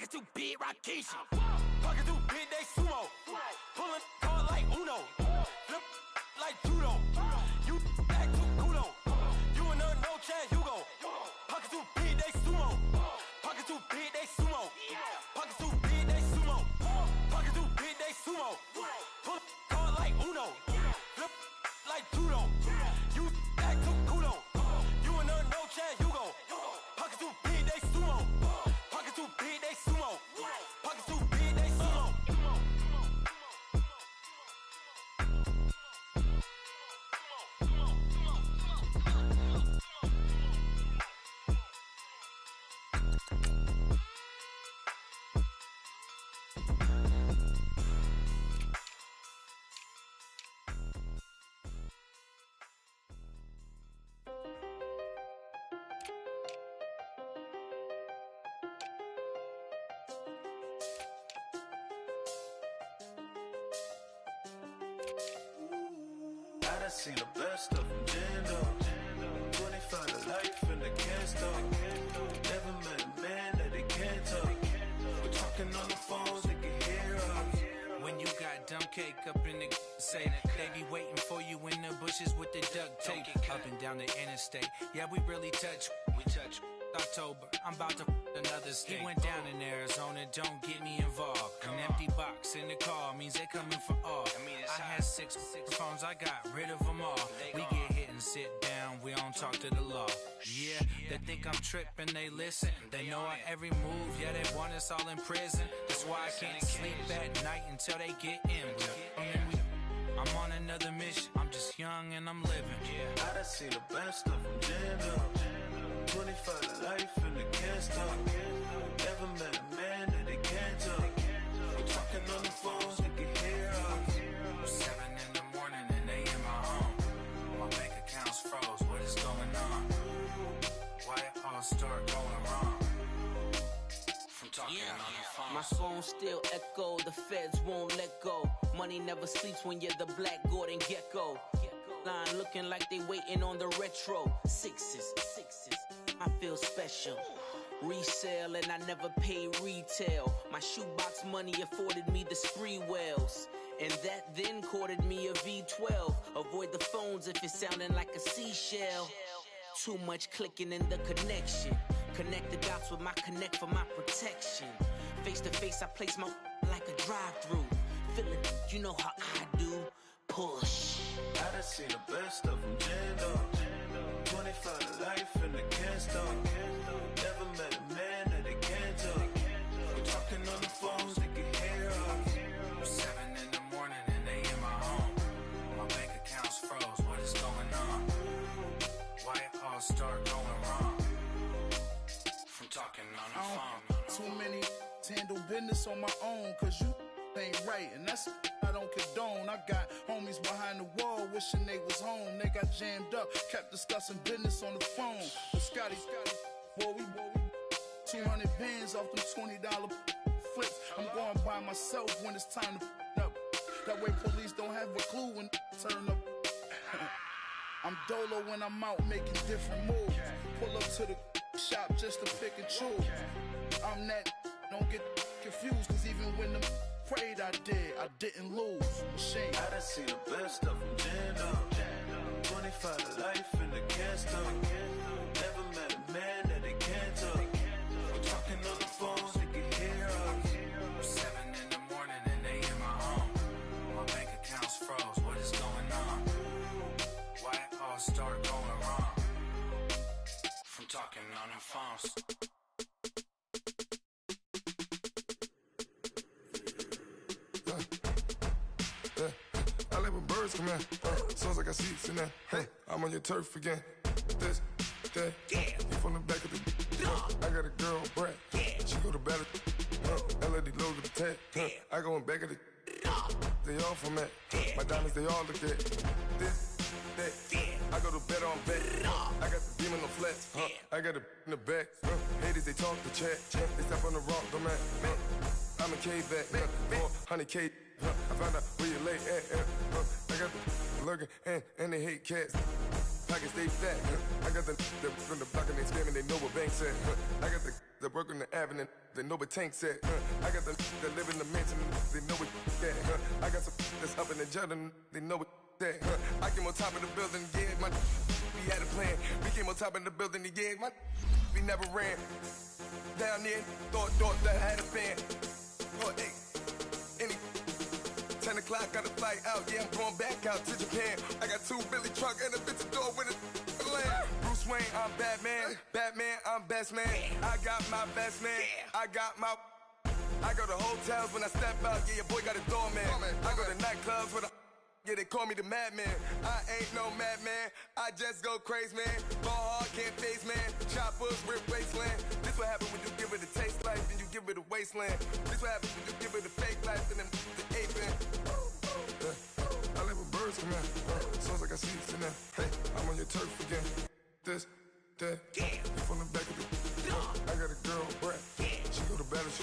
Pocket too big, Rakeisha. Pocket too big, they sumo. Pulling card like Uno. Flip like judo. You act too kudo. You and no Chad Hugo. Pocket too big, they sumo. Pocket too big, they sumo. Pocket too big, they sumo. Pocket too big, they sumo. Pull card like Uno. Flip like judo. You act too kudo. You and no Chad Hugo. Pocket too big, they sumo. Pocket too big, they sumo. Pocket too big, they sumo. I seen the best of them, Jando. 25 to life in the can't stop. Never met a man that they can't talk. We're talking on the phones, they can hear us. When you got dumb cake up in the say they be waiting for you in the bushes with the duct tape. Up and down the interstate, yeah, we really touch. We touch. October, I'm about to another state. He went down in Arizona, don't get me involved. An empty box in the car means they coming for all. I had six phones, I got rid of them all. We get hit and sit down, we don't talk to the law. Yeah, they think I'm tripping, they listen. They know our every move, yeah, they want us all in prison. That's why I can't sleep at night until they get in. I'm on another mission, I'm just young and I'm living. I done seen the best of them, Jando. 25 to life and they can't stop. Never met a man that they can't talk. We're talking on the phones, they can hear us. 7 in the morning and they in my home. My bank account's froze, what is going on? Why it all start going wrong? From talking on the phone. My phone still echo, the feds won't let go. Money never sleeps when you're the Black Gordon Gecko. Line looking like they waiting on the retro. Sixes, I feel special. Resale and I never pay retail. My shoebox money afforded me the spree wells. And that then courted me a V12. Avoid the phones if it's sounding like a seashell. Too much clicking in the connection. Connect the dots with my connect for my protection. Face to face I place my like a drive-through. Feeling, you know how I do. Push. I done seen the best of them, Jando. 25 to life and they can't stop. Never met a man that they can't talk. We're talking on the phones, they can hear us. 7 in the morning and they in my home. My bank account's froze, what is going on? Why it all start going wrong? From talking on the phone. Too many handle business on my own, cause you ain't right, and that's I don't condone. I got homies behind the wall wishing they was home. They got jammed up, kept discussing business on the phone. But Scotty, boy, we 200 bands off them $20 flips. I'm going by myself when it's time to up. That way police don't have a clue when turn up. I'm dolo when I'm out making different moves. Pull up to the shop just to pick and choose. I'm that, don't get confused, cause even when the prayed I didn't lose. Machine. I done seen the best of them, Jando. 25 to life and they can't stop. Never met a man that they can't talk. We're talking on the phones, they can hear us. 7 in the morning and they in my home. My bank account's froze, what is going on? Why it all start going wrong? From talking on the phones. I like when birds come in. Sounds like I got seats in there. I'm on your turf again. This, that, you from the back of the. I got a girl, Brad. She go to battle. LED logo the tag. I go in back of the. They all from that. My diamonds, they all look at this, that. I go to bed on bed. I got the demon on flats. I got it in the back. Haters, they talk the chat. They step on the rock, the man. I'm a K-back. 400K. I found out where you lay at. I got the lurking and they hate cats. Pockets stay fat. I got the from the block and they scamming, they know what banks at. I got the that work on the avenue, they know what Tank said. I got the that live in the mansion, they know what that. I got some that's up in the jungle, they know what that. I came on top of the building, yeah, my we had a plan. We came on top of the building, yeah, my we never ran. Down there, thought that I had a fan. Oh, hey, any 10 o'clock, got a flight out, yeah, I'm going back out to Japan. I got 2 Billy truck and a bitch door with a land. Bruce Wayne, I'm Batman. Batman, I'm best man. I got my best man. I got my. I go to hotels when I step out. Yeah, your boy got a doorman. I go to nightclubs with a. Yeah, they call me the madman. I ain't no madman. I just go crazy, man. Ball hard, can't face, man. Choppers, rip wasteland. This what happen when you give it a taste life and you give it a wasteland. This what happens when you give it a fake life and then the ape in. I live with birds come in. Sounds like I see it in there. Hey, I'm on your turf again. This, that, you from the back of the. I got a girl, Brad. She go to battle.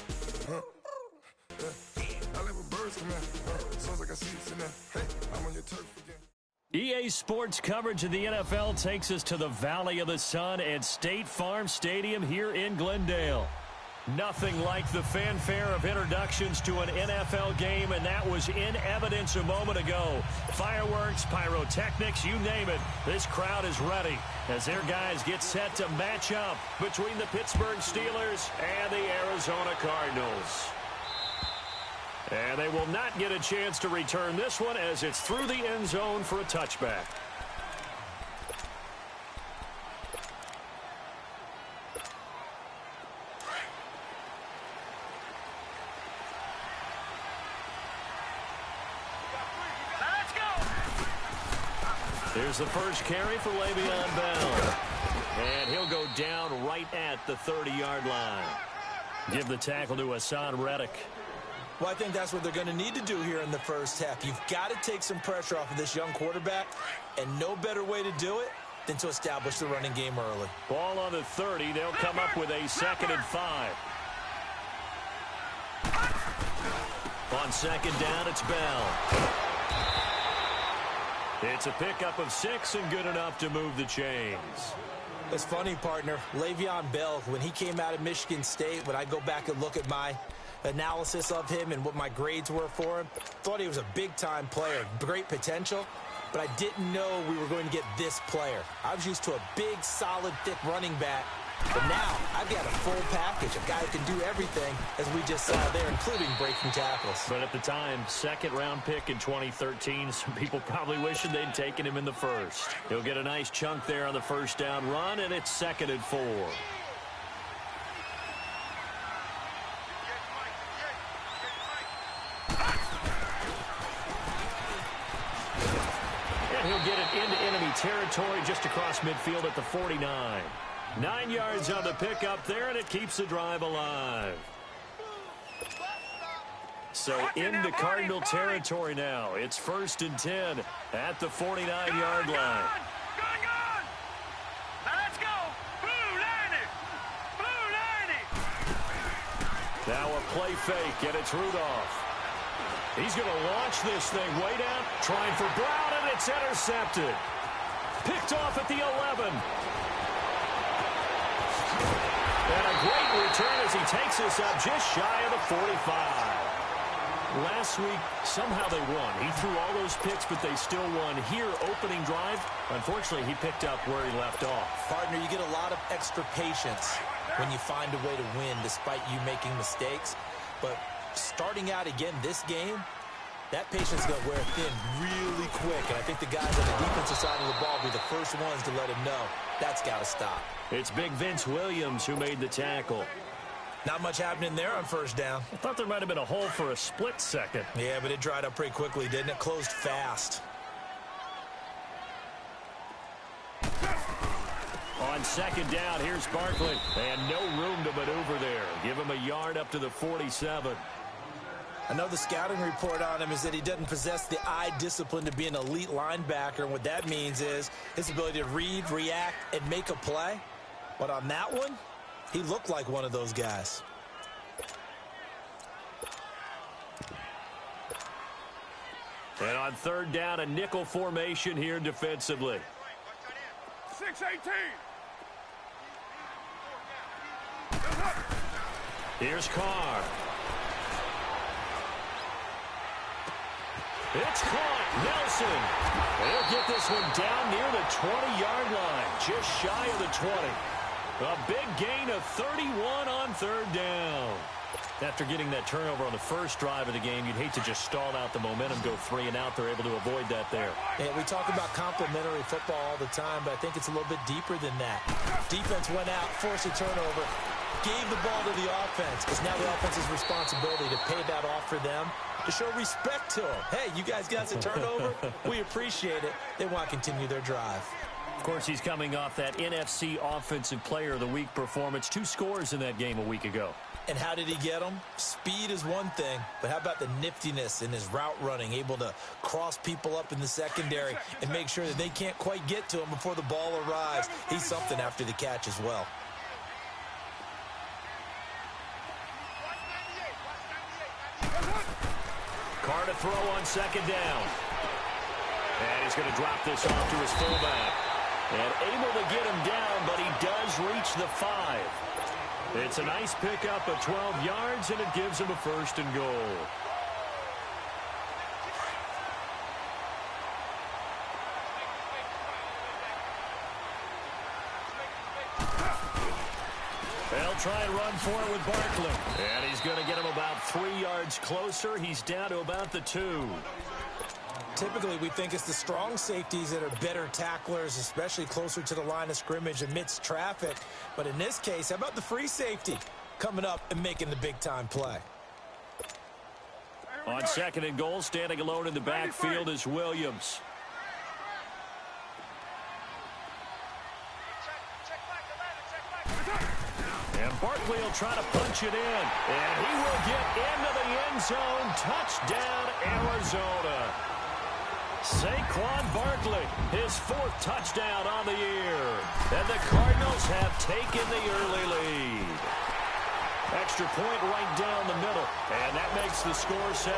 I live with birds come in. Sounds like I see it in there. Hey, I'm on your turf again. EA Sports coverage of the NFL takes us to the Valley of the Sun at State Farm Stadium here in Glendale. Nothing like the fanfare of introductions to an NFL game, and that was in evidence a moment ago. Fireworks, pyrotechnics, you name it. This crowd is ready as their guys get set to match up between the Pittsburgh Steelers and the Arizona Cardinals. And they will not get a chance to return this one as it's through the end zone for a touchback. Here's the first carry for Le'Veon Bell. And he'll go down right at the 30-yard line. Give the tackle to Hassan Reddick. Well, I think that's what they're going to need to do here in the first half. You've got to take some pressure off of this young quarterback, and no better way to do it than to establish the running game early. Ball on the 30. They'll come up with a 2nd and 5. On 2nd down, it's Bell. It's a pickup of 6 and good enough to move the chains. It's funny, partner. Le'Veon Bell, when he came out of Michigan State, when I go back and look at my analysis of him and what my grades were for him, thought he was a big-time player, great potential, but I didn't know we were going to get this player. I was used to a big, solid, thick running back, but now I've got a full package, a guy who can do everything, as we just saw there, including breaking tackles. But at the time, 2nd-round pick in 2013, some people probably wishing they'd taken him in the first. He'll get a nice chunk there on the first down run, and it's 2nd and 4. He'll get it into enemy territory just across midfield at the 49. 9 yards on the pickup there, and it keeps the drive alive. So into Cardinal territory now. It's 1st and 10 at the 49-yard line. Let's go. Blue line it. Blue line it. Now a play fake, and it's Rudolph. He's going to launch this thing way down, trying for Brown, and it's intercepted. Picked off at the 11. And a great return as he takes us up just shy of the 45. Last week, somehow they won. He threw all those picks, but they still won. Here, opening drive, unfortunately, he picked up where he left off. Partner, you get a lot of extra patience when you find a way to win despite you making mistakes. But starting out again this game, that patience is going to wear thin really quick. And I think the guys on the defensive side of the ball will be the first ones to let him know that's got to stop. It's big Vince Williams who made the tackle. Not much happening there on first down. I thought there might have been a hole for a split second. Yeah, but it dried up pretty quickly, didn't it? Closed fast. On 2nd down, here's Barkley. And no room to maneuver there. Give him a yard up to the 47. I know the scouting report on him is that he doesn't possess the eye discipline to be an elite linebacker. And what that means is his ability to read, react, and make a play. But on that one, he looked like one of those guys. And on 3rd down, a nickel formation here defensively. 6-18. Here's Carr. It's caught. Nelson. They'll get this one down near the 20-yard line, just shy of the 20. A big gain of 31 on third down. After getting that turnover on the first drive of the game, you'd hate to just stall out the momentum, go 3 and out. They're able to avoid that there. Yeah, we talk about complementary football all the time, but I think it's a little bit deeper than that. Defense went out, forced a turnover, gave the ball to the offense. It's now the offense's responsibility to pay that off for them, to show respect to them. Hey, you guys got a turnover? We appreciate it. They want to continue their drive. Of course, he's coming off that NFC Offensive Player of the Week performance. 2 scores in that game a week ago. And how did he get them? Speed is one thing, but how about the niftiness in his route running, able to cross people up in the secondary and make sure that they can't quite get to him before the ball arrives. He's something after the catch as well. Carr to throw on second down. And he's going to drop this off to his fullback. And able to get him down, but he does reach the 5. It's a nice pickup of 12 yards, and it gives him a 1st and goal. They'll try and run for it with Barkley. And he's going to get him about 3 yards closer. He's down to about the 2. Typically, we think it's the strong safeties that are better tacklers, especially closer to the line of scrimmage amidst traffic. But in this case, how about the free safety coming up and making the big-time play? On 2nd and goal, standing alone in the backfield is Williams. And Barkley will try to punch it in. And he will get into the end zone. Touchdown, Arizona. Saquon Barkley, his 4th touchdown on the year. And the Cardinals have taken the early lead. Extra point right down the middle. And that makes the score 7-0.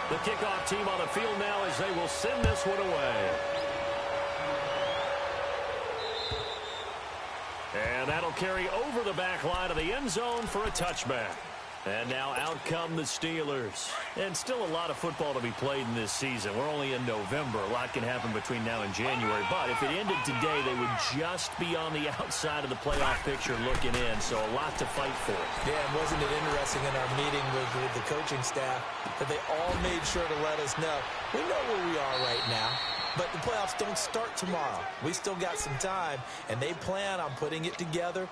The kickoff team on the field now as they will send this one away. And that'll carry over the back line of the end zone for a touchback. And now out come the Steelers. And still a lot of football to be played in this season. We're only in November. A lot can happen between now and January. But if it ended today, they would just be on the outside of the playoff picture looking in. So a lot to fight for. Yeah, and wasn't it interesting in our meeting with the coaching staff that they all made sure to let us know, we know where we are right now. But the playoffs don't start tomorrow. We still got some time, and they plan on putting it together,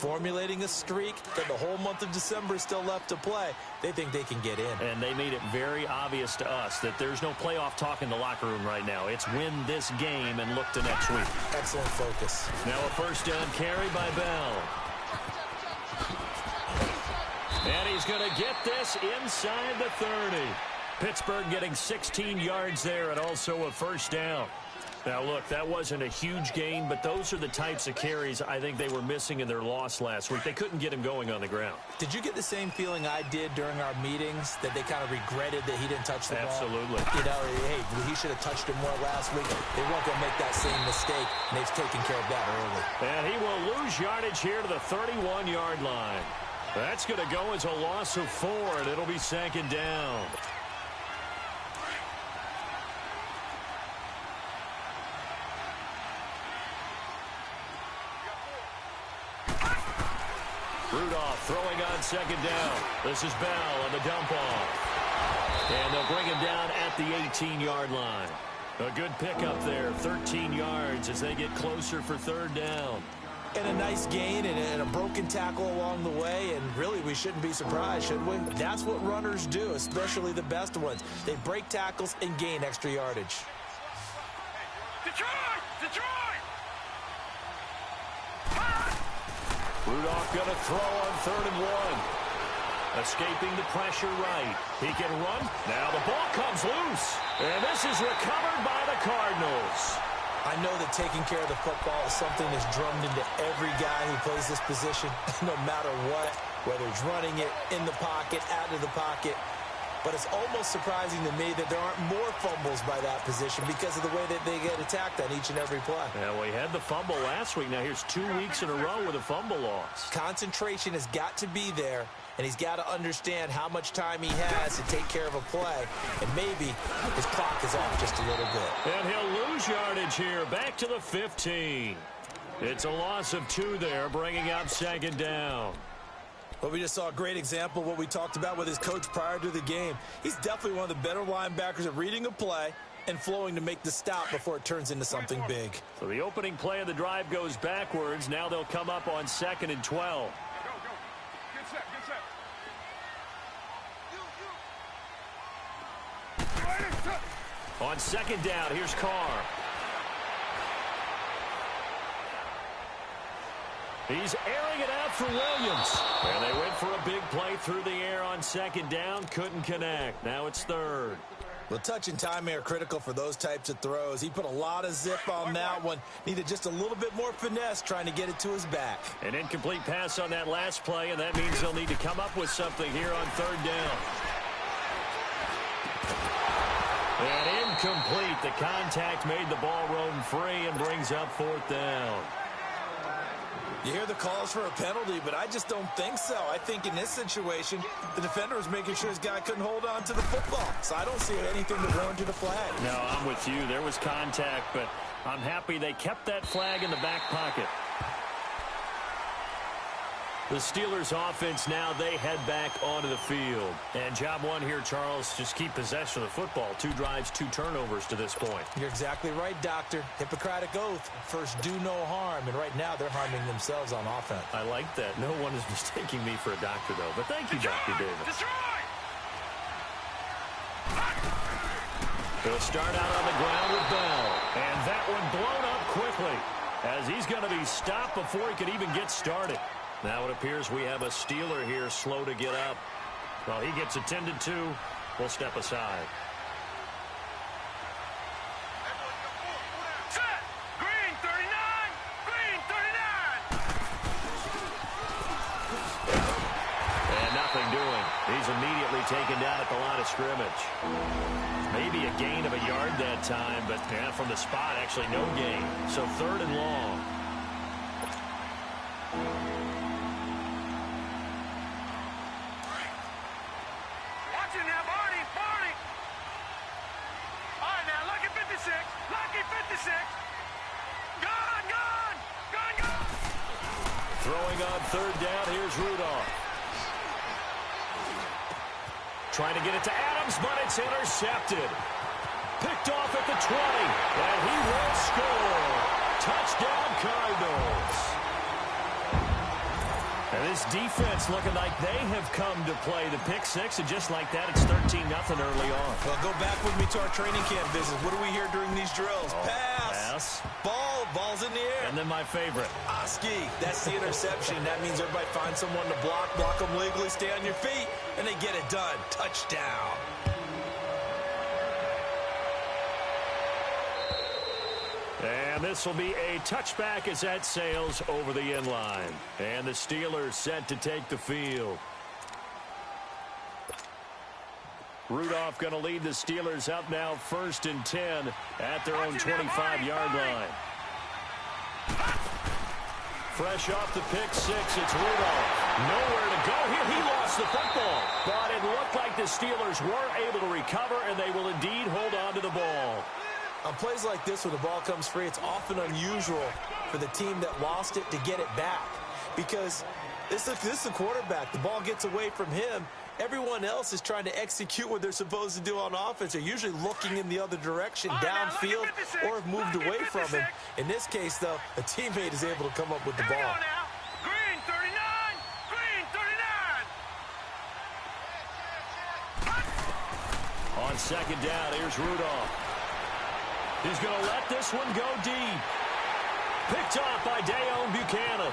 formulating a streak that the whole month of December is still left to play. They think they can get in. And they made it very obvious to us that there's no playoff talk in the locker room right now. It's win this game and look to next week. Excellent focus. Now a 1st down carry by Bell. And he's going to get this inside the 30. Pittsburgh getting 16 yards there and also a 1st down. Now, look, that wasn't a huge gain, but those are the types of carries I think they were missing in their loss last week. They couldn't get him going on the ground. Did you get the same feeling I did during our meetings, that they kind of regretted that he didn't touch the ball? Absolutely. You know, hey, he should have touched it more last week. They weren't going to make that same mistake, and they've taken care of that early. And he will lose yardage here to the 31-yard line. That's going to go as a loss of 4, and it'll be 2nd down. Rudolph throwing on 2nd down. This is Bell on the dump off. And they'll bring him down at the 18-yard line. A good pickup there, 13 yards as they get closer for 3rd down. And a nice gain and a broken tackle along the way, and really we shouldn't be surprised, should we? That's what runners do, especially the best ones. They break tackles and gain extra yardage. Detroit! Rudolph going to throw on 3rd and 1. Escaping the pressure right. He can run. Now the ball comes loose. And this is recovered by the Cardinals. I know that taking care of the football is something that's drummed into every guy who plays this position, no matter what, whether he's running it, in the pocket, out of the pocket. but it's almost surprising to me that there aren't more fumbles by that position because of the way that they get attacked on each and every play. Yeah, well, he had the fumble last week. Now here's 2 weeks in a row with a fumble loss. Concentration has got to be there, and he's got to understand how much time he has to take care of a play, and maybe his clock is off just a little bit. And he'll lose yardage here, back to the 15. It's a loss of 2 there, bringing up second down. Well, we just saw a great example of what we talked about with his coach prior to the game. He's definitely one of the better linebackers at reading a play and flowing to make the stop before it turns into something big. So the opening play of the drive goes backwards. Now they'll come up on 2nd and 12. On second down, here's Carr. He's airing it out for Williams. And they went for a big play through the air on second down. Couldn't connect. Now it's 3rd. Well, touch and timing are critical for those types of throws. He put a lot of zip on that one. Needed just a little bit more finesse trying to get it to his back. An incomplete pass on that last play, and that means they'll need to come up with something here on 3rd down. And incomplete. The contact made the ball roam free and brings up 4th down. You hear the calls for a penalty, but I just don't think so. I think in this situation, the defender was making sure his guy couldn't hold on to the football. So I don't see anything that warranted a flag. No, I'm with you. There was contact, but I'm happy they kept that flag in the back pocket. The Steelers offense now, they head back onto the field. And job one here, Charles, just keep possession of the football. 2 drives, 2 turnovers to this point. You're exactly right, Doctor. Hippocratic oath. First, do no harm. And right now, they're harming themselves on offense. I like that. No one is mistaking me for a doctor, though. But thank you, Dr. Davis. He'll start out on the ground with Bell. And that one blown up quickly, as he's going to be stopped before he could even get started. Now it appears we have a Steeler here slow to get up. While he gets attended to, we'll step aside. Set! Green 39! Green 39! And nothing doing. He's immediately taken down at the line of scrimmage. Maybe a gain of a yard that time, but yeah, from the spot, actually no gain. So 3rd and long. Throwing on 3rd down, here's Rudolph. Trying to get it to Adams, but it's intercepted. Picked off at the 20, and he will score. Touchdown, Cardinals. And this defense looking like they have come to play the pick 6, and just like that, it's 13-0 early on. Well, go back with me to our training camp visit. What do we hear during these drills? Pass. Ball's in the air. And then my favorite. Oski, that's the interception. That means everybody finds someone to block them legally, stay on your feet, and they get it done. Touchdown. And this will be a touchback as that sails over the end line. And the Steelers set to take the field. Rudolph going to lead the Steelers up now 1st and 10 at their own 25-yard line. Fresh off the pick 6, it's Rudolph. Nowhere to go here. He lost the football. But it looked like the Steelers were able to recover, and they will indeed hold on to the ball. On plays like this, when the ball comes free, it's often unusual for the team that lost it to get it back. Because this is the quarterback. The ball gets away from him. Everyone else is trying to execute what they're supposed to do on offense. They're usually looking in the other direction, downfield, or have moved away from him. In this case, though, a teammate is able to come up with the ball. Green 39! Green 39! On 2nd down, here's Rudolph. He's going to let this one go deep. Picked off by Dayon Buchanan.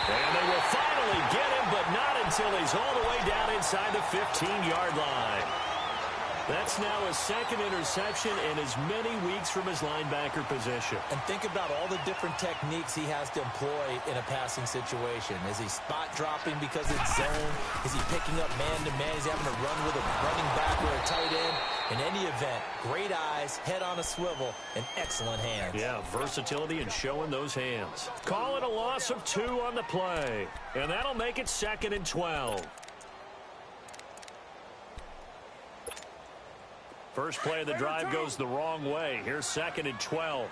And they will finally get him, but not until he's all the way down inside the 15-yard line. That's now his second interception in as many weeks from his linebacker position. And think about all the different techniques he has to employ in a passing situation. Is he spot dropping because it's zone? Is he picking up man-to-man? Is he having to run with a running back or a tight end? In any event, great eyes, head on a swivel, and excellent hands. Yeah, versatility and showing those hands. Call it a loss of 2 on the play. And that'll make it 2nd and 12. First play of the drive goes the wrong way. Here's 2nd and 12.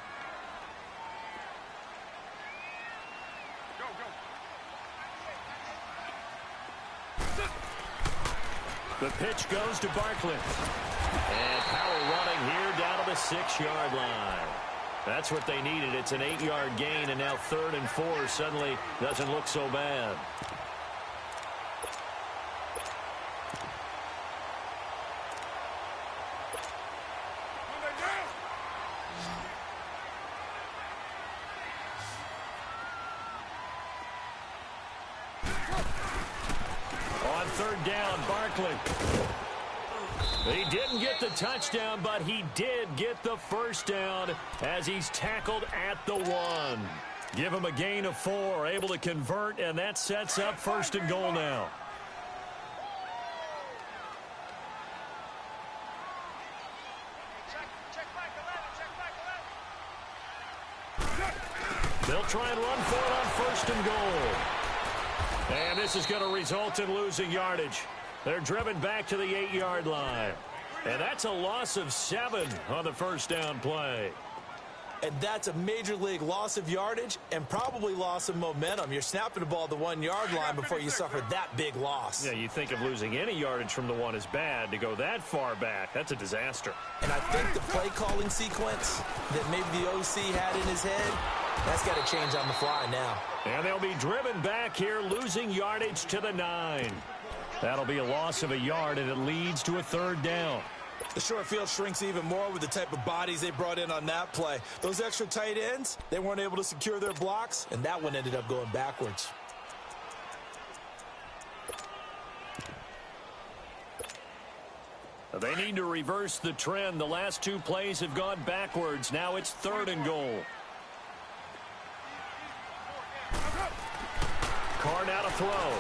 The pitch goes to Barkley. And power running here down to the 6-yard line. That's what they needed. It's an 8-yard gain, and now 3rd and 4 suddenly doesn't look so bad. On 3rd down, Barkley. He didn't get the touchdown, but he did get the first down as he's tackled at the 1. Give him a gain of 4, able to convert, and that sets up 1st and goal now. They'll try and run for it on 1st and goal. And this is going to result in losing yardage. They're driven back to the 8-yard line. And that's a loss of 7 on the first down play. And that's a major league loss of yardage and probably loss of momentum. You're snapping the ball at the 1-yard line before you suffer that big loss. Yeah, you think of losing any yardage from the 1 is bad. To go that far back, that's a disaster. And I think the play calling sequence that maybe the OC had in his head, that's got to change on the fly now. And they'll be driven back here, losing yardage to the 9. That'll be a loss of a yard, and it leads to a 3rd down. The short field shrinks even more with the type of bodies they brought in on that play. Those extra tight ends, they weren't able to secure their blocks, and that one ended up going backwards. They need to reverse the trend. The last 2 plays have gone backwards. Now it's 3rd and goal. Carr now to throw.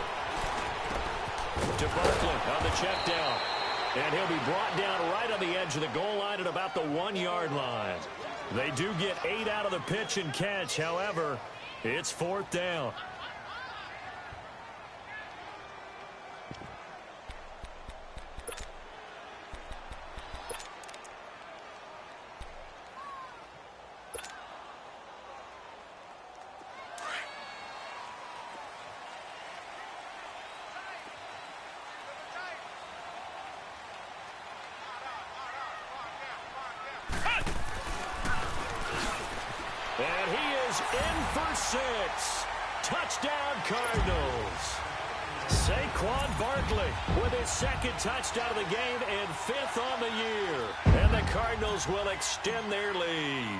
To Barkley on the check down. And he'll be brought down right on the edge of the goal line at about the 1-yard line. They do get 8 out of the pitch and catch. However, it's 4th down. And he is in for 6. Touchdown, Cardinals. Saquon Barkley with his 2nd touchdown of the game and 5th on the year. And the Cardinals will extend their lead.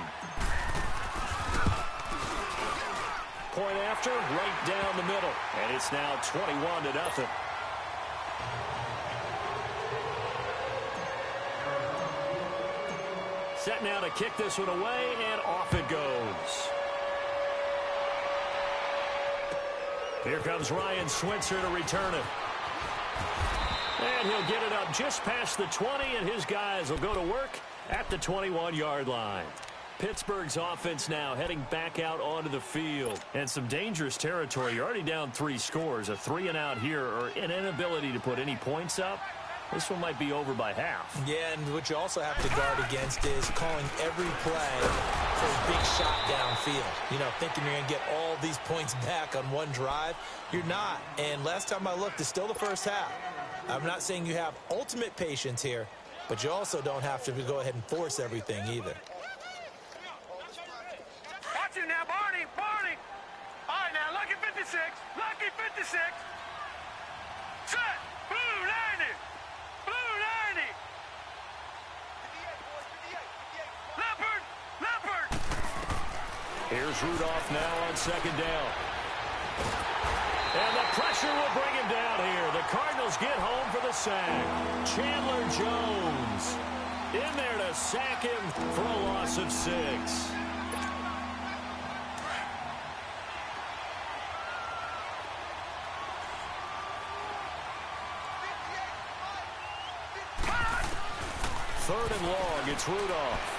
Point after, right down the middle. And it's now 21-0. Set now to kick this one away, and off it goes. Here comes Ryan Switzer to return it. And he'll get it up just past the 20, and his guys will go to work at the 21-yard line. Pittsburgh's offense now heading back out onto the field. And some dangerous territory. You're already down 3 scores. A 3-and-out here, or an inability to put any points up. This one might be over by half. Yeah, and what you also have to guard against is calling every play for a big shot downfield. You know, thinking you're going to get all these points back on one drive. You're not. And last time I looked, it's still the first half. I'm not saying you have ultimate patience here, but you also don't have to go ahead and force everything either. Watch it now, Barney, Barney. All right, now, lucky 56, lucky 56. Set, blue 90, blue 90. Leopard, Leopard. Here's Rudolph now on 2nd down. And the pressure will bring him down here. The Cardinals get home for the sack. Chandler Jones in there to sack him for a loss of 6. Third and long, it's Rudolph.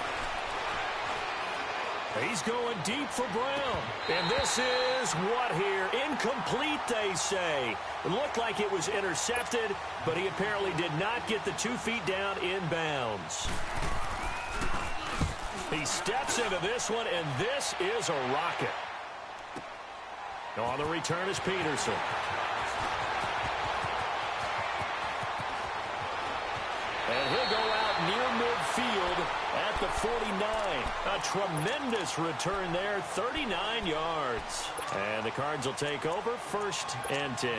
He's going deep for Brown. And this is what here? Incomplete, they say. It looked like it was intercepted, but he apparently did not get the 2 feet down in bounds. He steps into this one, and this is a rocket. On the return is Peterson. And he'll go out near midfield at the 49. A tremendous return there, 39 yards. And the Cards will take over, 1st and 10.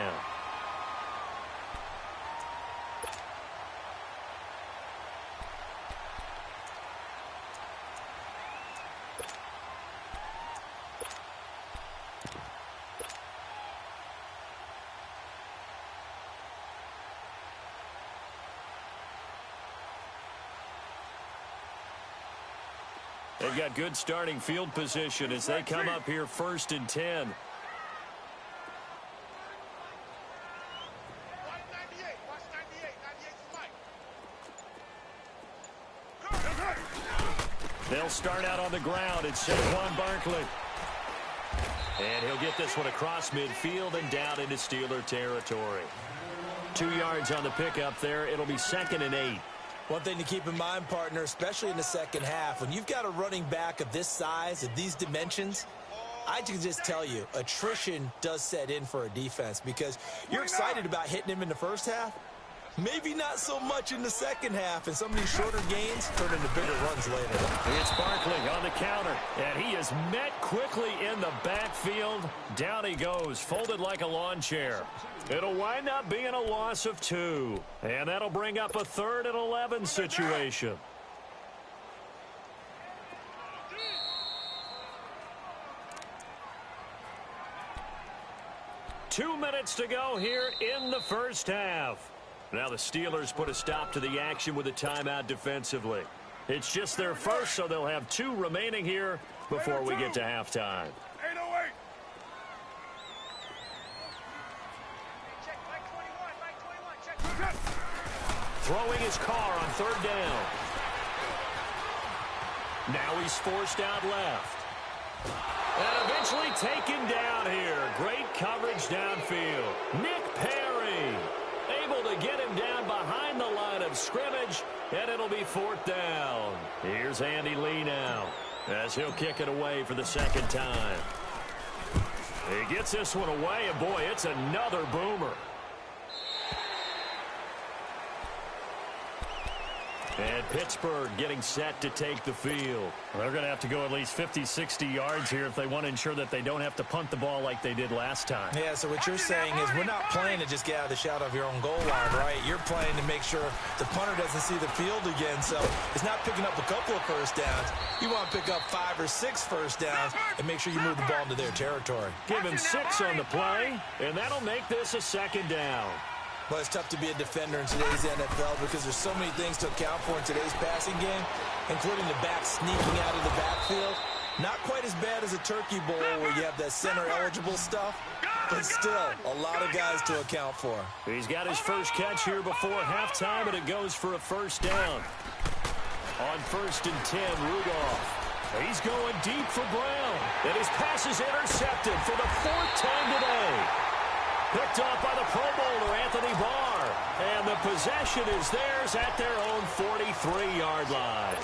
They've got good starting field position as they come up here 1st and 10. They'll start out on the ground. It's Saquon Barkley. And he'll get this one across midfield and down into Steeler territory. 2 yards on the pickup there. It'll be 2nd and 8. One thing to keep in mind, partner, especially in the second half, when you've got a running back of this size, of these dimensions, I can just tell you, attrition does set in for a defense because you're excited about hitting him in the first half. Maybe not so much in the second half, and some of these shorter gains turn into bigger runs later. It's Barkley on the counter, and he is met quickly in the backfield. Down he goes, folded like a lawn chair. It'll wind up being a loss of 2, and that'll bring up a 3rd and 11 situation. Two minutes to go here in the first half. Now the Steelers put a stop to the action with a timeout defensively. It's just their first, so they'll have 2 remaining here before we get to halftime. 808. Throwing his car on 3rd down. Now he's forced out left. And eventually taken down here. Great coverage downfield. Nick Perry able to get him down behind the line of scrimmage, and it'll be 4th down. Here's Andy Lee now as he'll kick it away for the 2nd time. He gets this one away, and boy, it's another boomer. And Pittsburgh getting set to take the field. Well, they're going to have to go at least 50, 60 yards here if they want to ensure that they don't have to punt the ball like they did last time. Yeah, so what you're saying is we're not playing to just get out of the shadow of your own goal line, right? You're playing to make sure the punter doesn't see the field again. So it's not picking up a couple of first downs. You want to pick up 5 or 6 first downs and make sure you move the ball into their territory. Give him 6 on the play, and that'll make this a 2nd down. Well, it's tough to be a defender in today's NFL because there's so many things to account for in today's passing game, including the back sneaking out of the backfield. Not quite as bad as a turkey bowl where you have that center-eligible stuff, but still a lot of guys to account for. He's got his first catch here before halftime, and it goes for a 1st down. On 1st and 10, Rudolph. He's going deep for Brown, and his pass is intercepted for the 4th time today. Picked off by the Pro Bowler, Anthony Barr. And the possession is theirs at their own 43-yard line.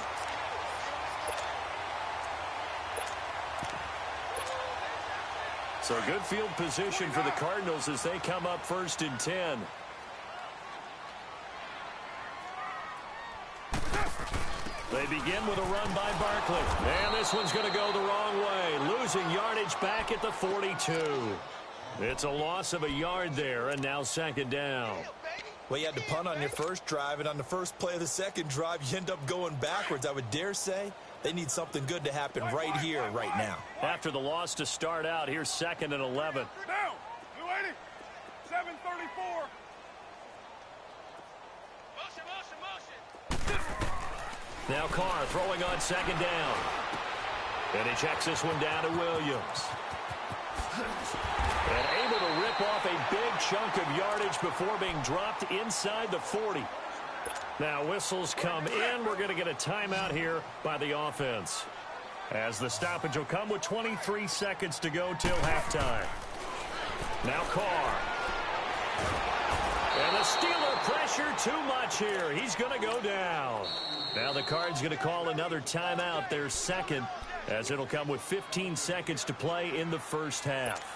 So good field position for the Cardinals as they come up 1st and 10. They begin with a run by Barkley. And this one's going to go the wrong way. Losing yardage back at the 42. It's a loss of a yard there, and now 2nd down. Well, you had to punt on your first drive, and on the first play of the second drive, you end up going backwards. I would dare say they need something good to happen right here, right now. After the loss to start out, here's 2nd and 11. 734. Now Carr throwing on second down. And he checks this one down to Williams. And able to rip off a big chunk of yardage before being dropped inside the 40. Now whistles come in. We're going to get a timeout here by the offense, as the stoppage will come with 23 seconds to go till halftime. Now Carr. And the Steeler pressure too much here. He's going to go down. Now the Cards going to call another timeout, their second, as it'll come with 15 seconds to play in the first half.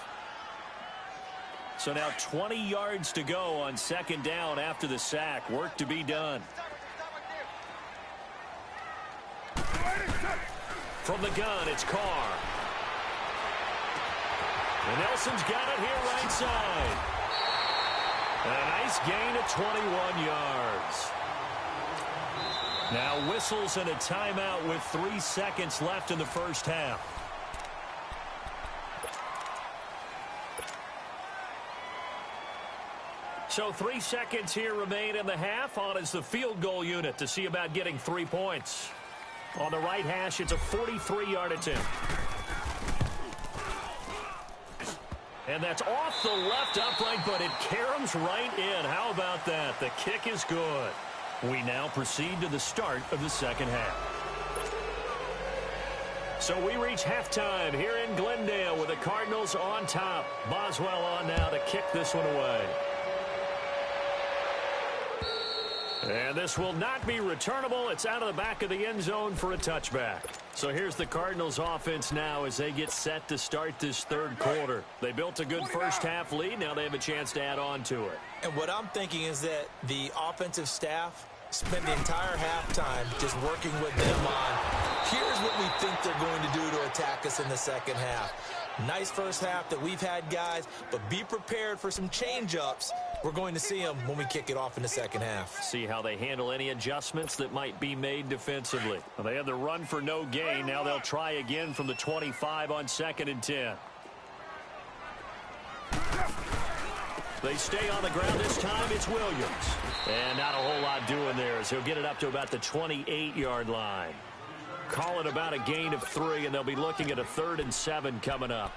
So now 20 yards to go on second down after the sack. Work to be done. From the gun, it's Carr. And Nelson's got it here right side. A nice gain of 21 yards. Now whistles and a timeout with 3 seconds left in the first half. So 3 seconds here remain in the half. On is the field goal unit to see about getting 3 points. On the right hash, it's a 43-yard attempt. And that's off the left upright, but it caroms right in. How about that? The kick is good. We now proceed to the start of the second half. So we reach halftime here in Glendale with the Cardinals on top. Boswell on now to kick this one away. And this will not be returnable. It's out of the back of the end zone for a touchback. So here's the Cardinals offense now as they get set to start this third quarter. They built a good first half lead. Now they have a chance to add on to it. And what I'm thinking is that the offensive staff spend the entire halftime just working with them on, here's what we think they're going to do to attack us in the second half. Nice first half that we've had, guys, but be prepared for some change-ups. We're going to see them when we kick it off in the second half. See how they handle any adjustments that might be made defensively. Well, they had the run for no gain. Now they'll try again from the 25 on 2nd and 10. They stay on the ground this time. It's Williams. And not a whole lot doing there as he'll get it up to about the 28-yard line. Call it about a gain of 3, and they'll be looking at a 3rd and 7 coming up.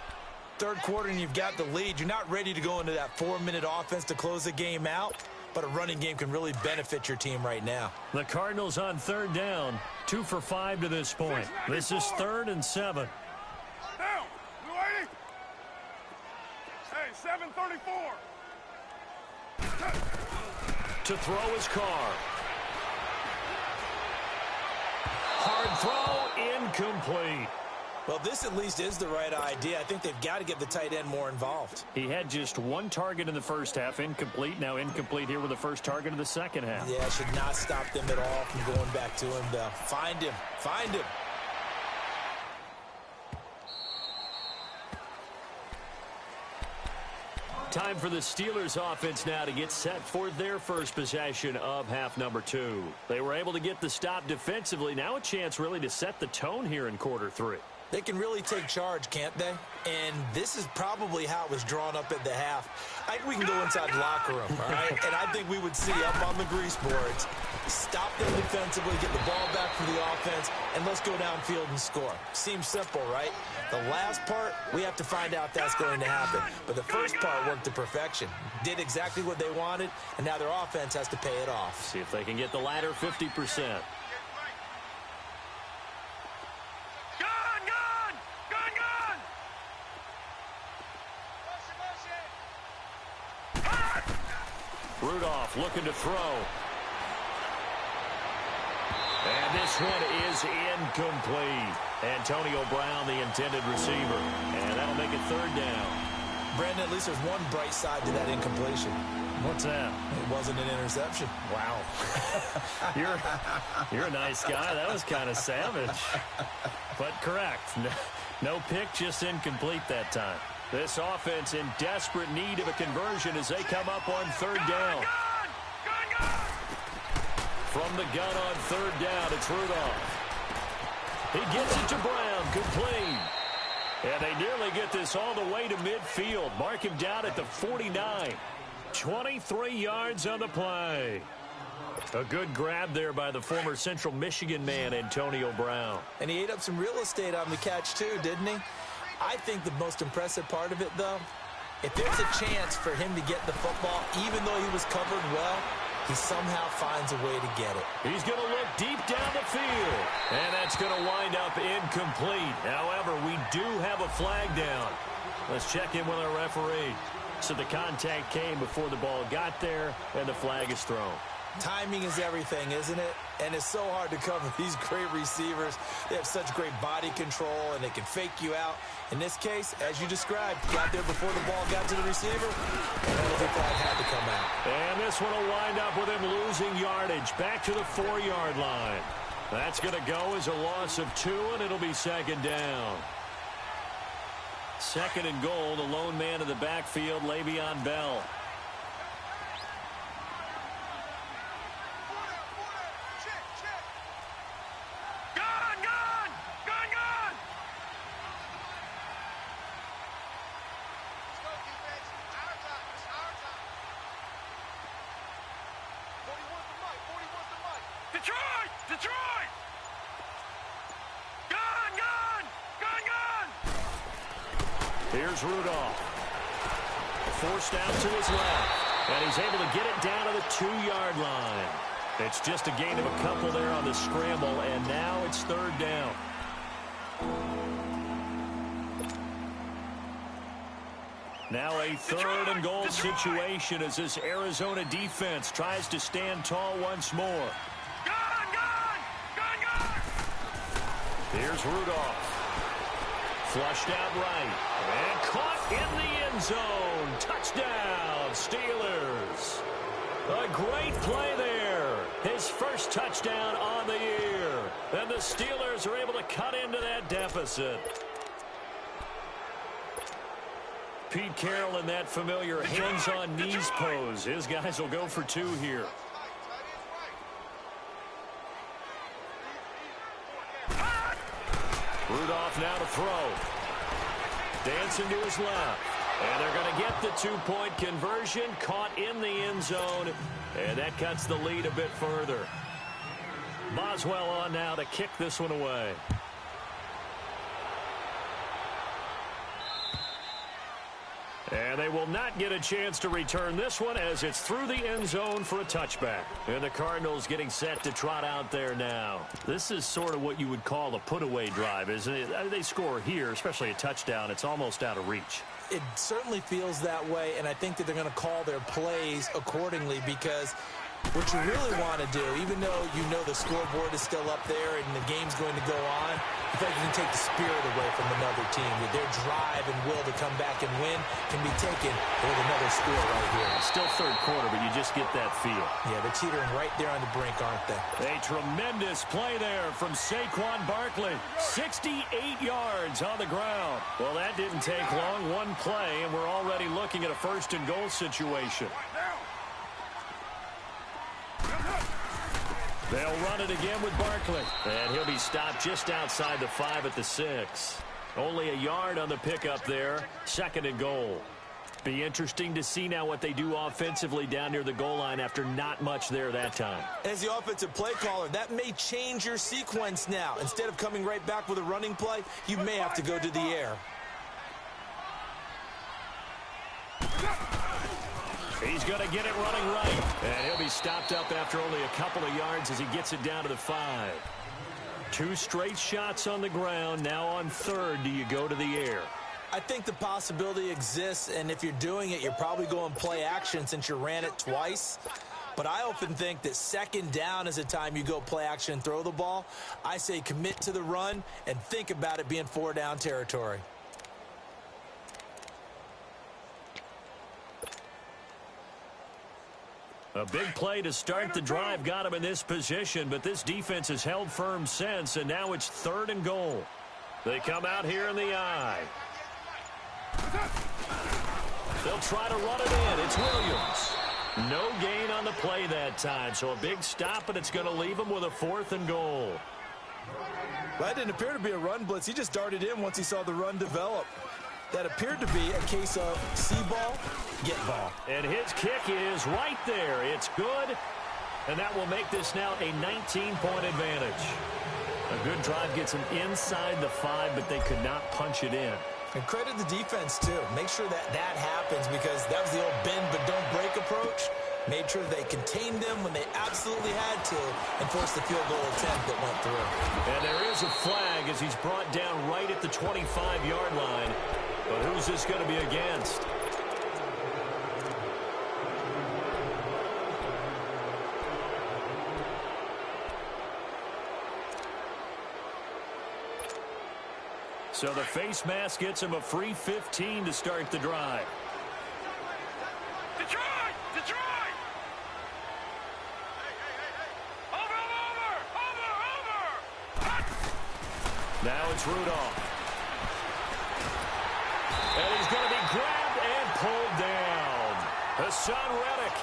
Third quarter and you've got the lead. You're not ready to go into that 4-minute offense to close the game out, but a running game can really benefit your team right now. The Cardinals on 3rd down, 2 for 5 to this point. This is 3rd and 7. Down. You ready? Hey, 734. To throw his Carr. Hard throw, incomplete. Well, this at least is the right idea. I think they've got to get the tight end more involved. He had just 1 target in the first half, incomplete. Now incomplete here with the first target of the second half. Yeah, should not stop them at all from going back to him, though. Find him. Find him. Time for the Steelers offense now to get set for their first possession of half number 2. They were able to get the stop defensively. Now a chance really to set the tone here in quarter 3. They can really take charge, can't they? And this is probably how it was drawn up at the half. I think we can go inside the locker room, all right? And I think we would see up on the grease boards, stop them defensively, get the ball back for the offense, and let's go downfield and score. Seems simple, right? The last part, we have to find out that's going to happen. But the first part worked to perfection. Did exactly what they wanted, and now their offense has to pay it off. See if they can get the latter 50%. Rudolph looking to throw. And this one is incomplete. Antonio Brown, the intended receiver. And that'll make it 3rd down. Brandon, at least there's one bright side to that incompletion. What's that? It wasn't an interception. Wow. You're a nice guy. That was kind of savage. But correct. No pick, just incomplete that time. This offense in desperate need of a conversion as they come up on 3rd down. From the gun on 3rd down, it's Rudolph. He gets it to Brown, complete. And they nearly get this all the way to midfield. Mark him down at the 49. 23 yards on the play. A good grab there by the former Central Michigan man, Antonio Brown. And he ate up some real estate on the catch, too, didn't he? I think the most impressive part of it, though, if there's a chance for him to get the football, even though he was covered well, he somehow finds a way to get it. He's going to look deep down the field. And that's going to wind up incomplete. However, we do have a flag down. Let's check in with our referee. So the contact came before the ball got there, and the flag is thrown. Timing is everything, isn't it? And it's so hard to cover these great receivers. They have such great body control, and they can fake you out. In this case, as you described, got there before the ball got to the receiver, and penalty flag had to come out. And this one will wind up with him losing yardage back to the 4-yard line. That's going to go as a loss of 2, and it'll be second down. Second and goal, the lone man in the backfield, Le'Veon Bell. Detroit! Gone! Here's Rudolph. Forced out to his left. And he's able to get it down to the 2-yard line. It's just a gain of a couple there on the scramble, and now it's third down. Now a third and goal situation as this Arizona defense tries to stand tall once more. Here's Rudolph. Flushed out right. And caught in the end zone. Touchdown, Steelers. A great play there. His first touchdown on the year. And the Steelers are able to cut into that deficit. Pete Carroll in that familiar hands-on knees pose. His guys will go for 2 here. Rudolph now to throw. Dancing to his left. And they're going to get the 2-point conversion. Caught in the end zone. And that cuts the lead a bit further. Boswell on now to kick this one away. And they will not get a chance to return this one as it's through the end zone for a touchback. And the Cardinals getting set to trot out there now. This is sort of what you would call a put-away drive, isn't it? They score here, especially a touchdown. It's almost out of reach. It certainly feels that way, and I think that they're going to call their plays accordingly because what you really want to do, even though you know the scoreboard is still up there and the game's going to go on, I think you can take the spirit away from another team. That their drive and will to come back and win can be taken with another score right here. Still third quarter, but you just get that feel. Yeah, they're teetering right there on the brink, aren't they? A tremendous play there from Saquon Barkley. 68 yards on the ground. Well, that didn't take long. One play, and we're already looking at a first and goal situation. They'll run it again with Barkley. And he'll be stopped just outside the 5 at the 6. Only a yard on the pickup there. Second and goal. Be interesting to see now what they do offensively down near the goal line after not much there that time. As the offensive play caller, that may change your sequence now. Instead of coming right back with a running play, you may have to go to the air. He's going to get it running right. And he'll be stopped up after only a couple of yards as he gets it down to the 5. 2 straight shots on the ground. Now on third, do you go to the air? I think the possibility exists, and if you're doing it, you're probably going play action since you ran it twice. But I often think that second down is a time you go play action and throw the ball. I say commit to the run and think about it being 4 down territory. A big play to start the drive got him in this position, but this defense has held firm since, and now it's third and goal. They come out here in the I. They'll try to run it in. It's Williams. No gain on the play that time, so a big stop, and it's going to leave him with a 4th and goal. That didn't appear to be a run blitz. He just darted in once he saw the run develop. that appeared to be a case of see ball, get ball. And his kick is right there. It's good, and that will make this now a 19-point advantage. A good drive gets them inside the 5, but they could not punch it in. And credit the defense, too. Make sure that happens, because that was the old bend but don't break approach. Made sure they contained them when they absolutely had to and forced the field goal attempt that went through. And there is a flag as he's brought down right at the 25-yard line. But who's this going to be against? So the face mask gets him a free 15 to start the drive. Detroit! Detroit! Over! Now it's Rudolph. And he's going to be grabbed and pulled down. Hassan Reddick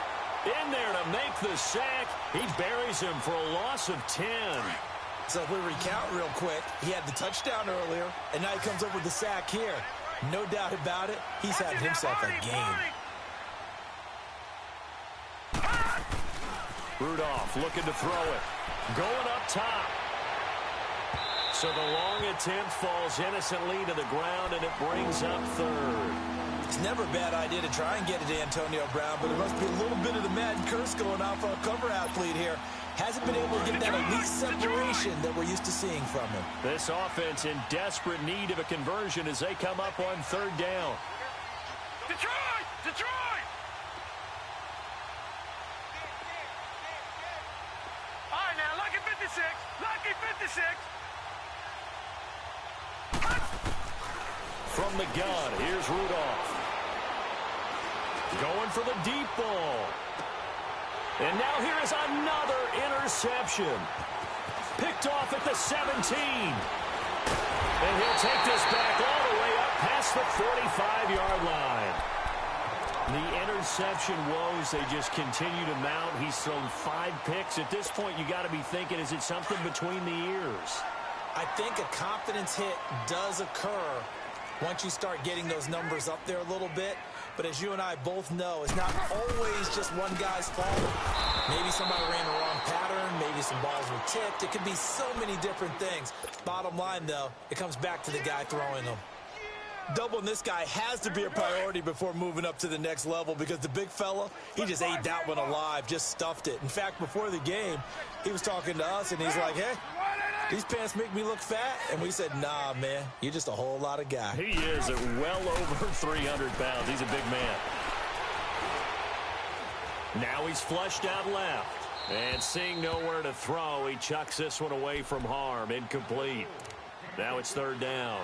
in there to make the sack. He buries him for a loss of 10. So if we recount real quick, he had the touchdown earlier, and now he comes up with the sack here. No doubt about it, he's had himself a game. Rudolph looking to throw it. Going up top. So the long attempt falls innocently to the ground, and it brings up third. It's never a bad idea to try and get it to Antonio Brown, but there must be a little bit of the Madden curse going on for a cover athlete here. Hasn't been able to get that elite separation that we're used to seeing from him. This offense in desperate need of a conversion as they come up on third down. Detroit! Detroit! All right, now, lucky 56. Lucky 56. From the gun, here's Rudolph. Going for the deep ball. And now here is another interception. Picked off at the 17. And he'll take this back all the way up past the 45-yard line. The interception woes, they just continue to mount. He's thrown 5 picks. At this point, you got to be thinking, is it something between the ears? I think a confidence hit does occur once you start getting those numbers up there a little bit. But as you and I both know, it's not always just one guy's fault. Maybe somebody ran the wrong pattern. Maybe some balls were tipped. It could be so many different things. Bottom line, though, it comes back to the guy throwing them. Doubling this guy has to be a priority before moving up to the next level, because the big fella, he just ate that one alive, just stuffed it. In fact, before the game, he was talking to us, and he's like, hey, these pants make me look fat. And we said, nah, man, you're just a whole lot of guy. He is at well over 300 pounds. He's a big man. Now he's flushed out left. And seeing nowhere to throw, he chucks this one away from harm. Incomplete. Now it's third down.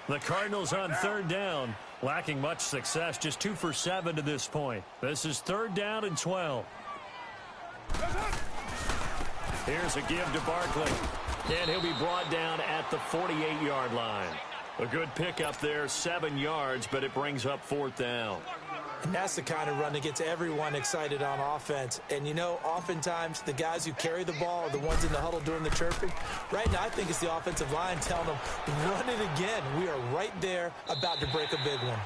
The Cardinals on third down, lacking much success, just 2 for 7 to this point. This is third down and 12. Here's a give to Barkley, and he'll be brought down at the 48-yard line. A good pickup there, 7 yards, but it brings up fourth down. And that's the kind of run that gets everyone excited on offense. And, you know, oftentimes the guys who carry the ball are the ones in the huddle doing the chirping. Right now, I think it's the offensive line telling them, run it again. We are right there about to break a big one.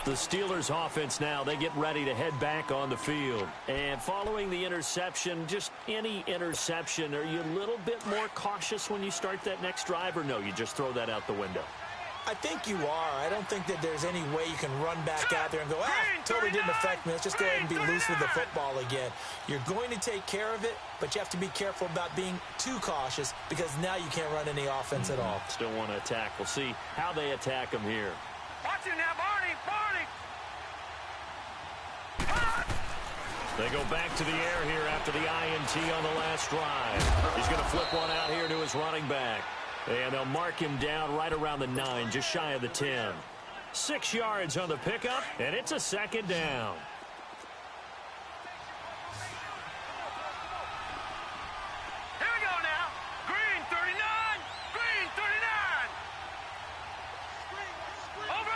The Steelers offense now, they get ready to head back on the field. And following the interception, just any interception, are you a little bit more cautious when you start that next drive, or no, you just throw that out the window? I think you are. I don't think that there's any way you can run back out there and go, totally didn't affect me. Let's just go ahead and be loose with the football again. You're going to take care of it, but you have to be careful about being too cautious, because now you can't run any offense at all. Still want to attack. We'll see how they attack them here. Watch him now, Barney! Barney! They go back to the air here after the INT on the last drive. He's going to flip one out here to his running back. And they'll mark him down right around the 9, just shy of the 10. 6 yards on the pickup, and it's a second down. Here we go now. Green 39. Green 39. Over.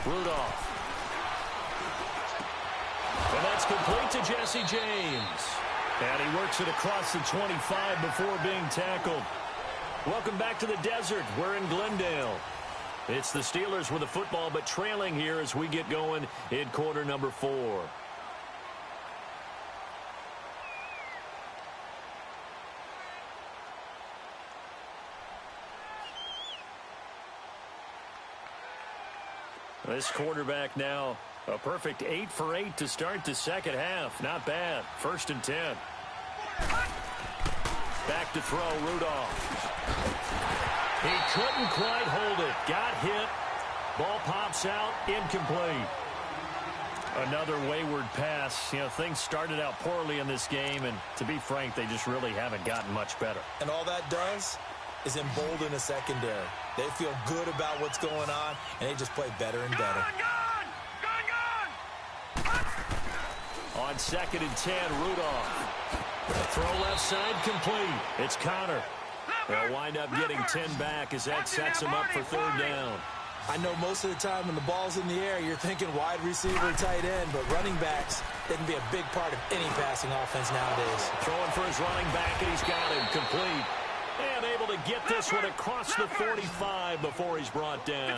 Rudolph. And that's complete to Jesse James. And he works it across the 25 before being tackled. Welcome back to the desert. We're in Glendale. It's the Steelers with the football, but trailing here as we get going in quarter number 4. This quarterback now, a perfect 8 for 8 to start the second half. Not bad. 1st and 10. Back to throw, Rudolph. He couldn't quite hold it. Got hit. Ball pops out, incomplete. Another wayward pass. You know, things started out poorly in this game, and to be frank, they just really haven't gotten much better. And all that does is embolden a secondary. They feel good about what's going on, and they just play better and better. On 2nd and 10, Rudolph. Throw left side complete. It's Connor. They'll wind up getting 10 back as that sets him up for 3rd down. I know most of the time when the ball's in the air, you're thinking wide receiver, tight end, but running backs can be a big part of any passing offense nowadays. Throwing for his running back, and he's got him complete. And able to get this one across the 45 before he's brought down.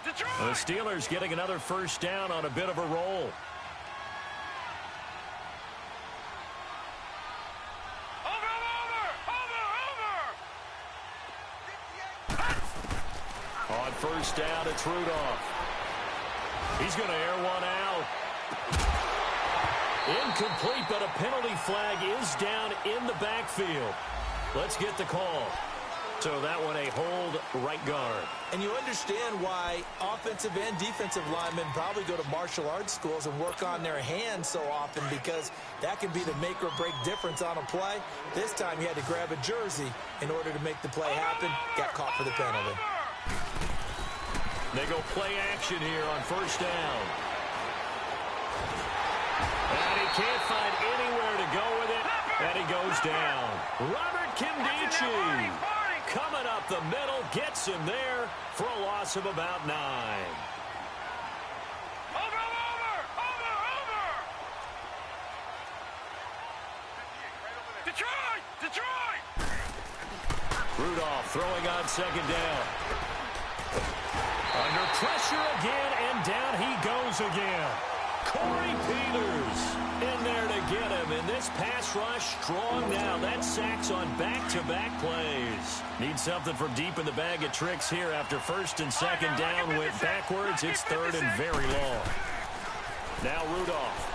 The Steelers getting another 1st down on a bit of a roll. On 1st down, it's Rudolph. He's going to air one out. Incomplete, but a penalty flag is down in the backfield. Let's get the call. So that one a hold, right guard. And you understand why offensive and defensive linemen probably go to martial arts schools and work on their hands so often, because that can be the make or break difference on a play. This time he had to grab a jersey in order to make the play happen. Got caught for the penalty. They go play action here on 1st down. And he can't find anywhere to go with it. And he goes down. Robert Kimdichie coming up the middle, gets him there for a loss of about 9. Detroit! Rudolph throwing on 2nd down. Under pressure again, and down he goes again. Corey Peters in there to get him, and this pass rush strong now. That sacks on back-to-back plays. Need something from deep in the bag of tricks here after 1st and 2nd down went backwards. It's 3rd and very long. Now Rudolph.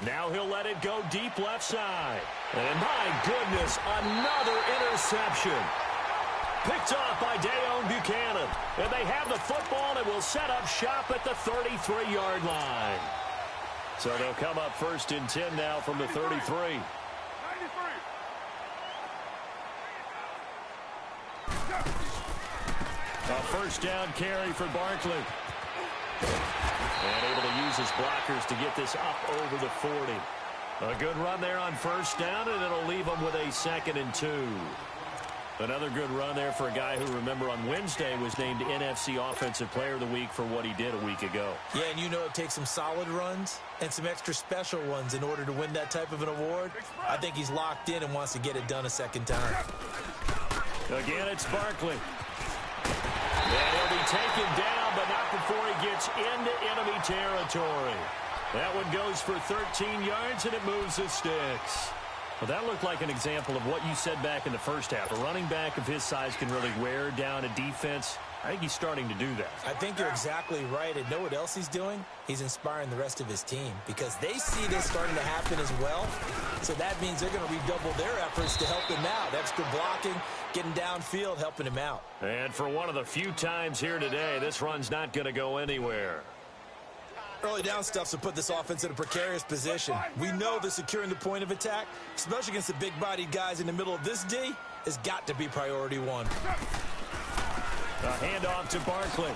Now he'll let it go deep left side. And my goodness, another interception. Picked off by Dayon Buchanan. And they have the football and will set up shop at the 33-yard line. So they'll come up 1st and 10 now from the 33. A 1st down carry for Barkley. And able to use his blockers to get this up over the 40. A good run there on 1st down, and it'll leave them with a 2nd and 2. Another good run there for a guy who, remember, on Wednesday was named NFC Offensive Player of the Week for what he did a week ago. Yeah, and you know it takes some solid runs and some extra special ones in order to win that type of an award. I think he's locked in and wants to get it done a 2nd time. Again, it's Barkley. And he'll be taken down, but not before he gets into enemy territory. That one goes for 13 yards, and it moves the sticks. Well, that looked like an example of what you said back in the 1st half. A running back of his size can really wear down a defense. I think he's starting to do that. I think you're exactly right. And know what else he's doing? He's inspiring the rest of his team because they see this starting to happen as well. So that means they're going to redouble their efforts to help him out. Extra blocking, getting downfield, helping him out. And for one of the few times here today, this run's not going to go anywhere. Early down stuffs will put this offense in a precarious position. We know that securing the point of attack, especially against the big-bodied guys in the middle of this D, has got to be priority 1. A handoff to Barkley.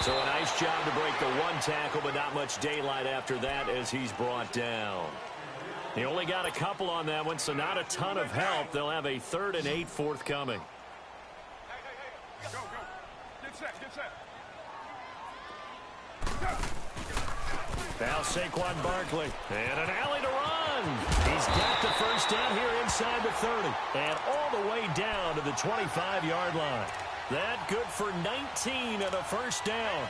So a nice job to break the 1 tackle, but not much daylight after that as he's brought down. He only got a couple on that one, so not a ton of help. They'll have a 3rd and 8 forthcoming. Go, go. Get set, get set. Now Saquon Barkley. And an alley to run. He's got the first down here inside the 30. And all the way down to the 25-yard line. That good for 19 and a first down.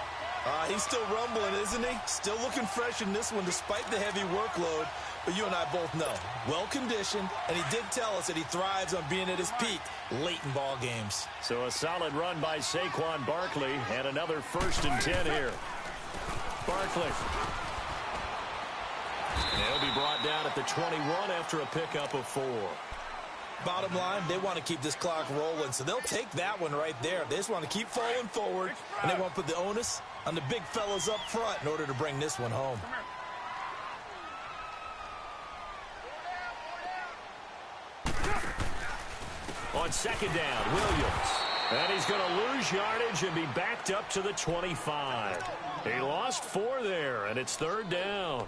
He's still rumbling, isn't he? Still looking fresh in this one despite the heavy workload. But you and I both know, well-conditioned, and he did tell us that he thrives on being at his peak late in ball games. So a solid run by Saquon Barkley, and another 1st and 10 here. Barkley. He'll be brought down at the 21 after a pickup of 4. Bottom line, they want to keep this clock rolling, so they'll take that one right there. They just want to keep falling forward, and they want to put the onus on the big fellas up front in order to bring this one home. On 2nd down, Williams. And he's going to lose yardage and be backed up to the 25. He lost 4 there, and it's 3rd down.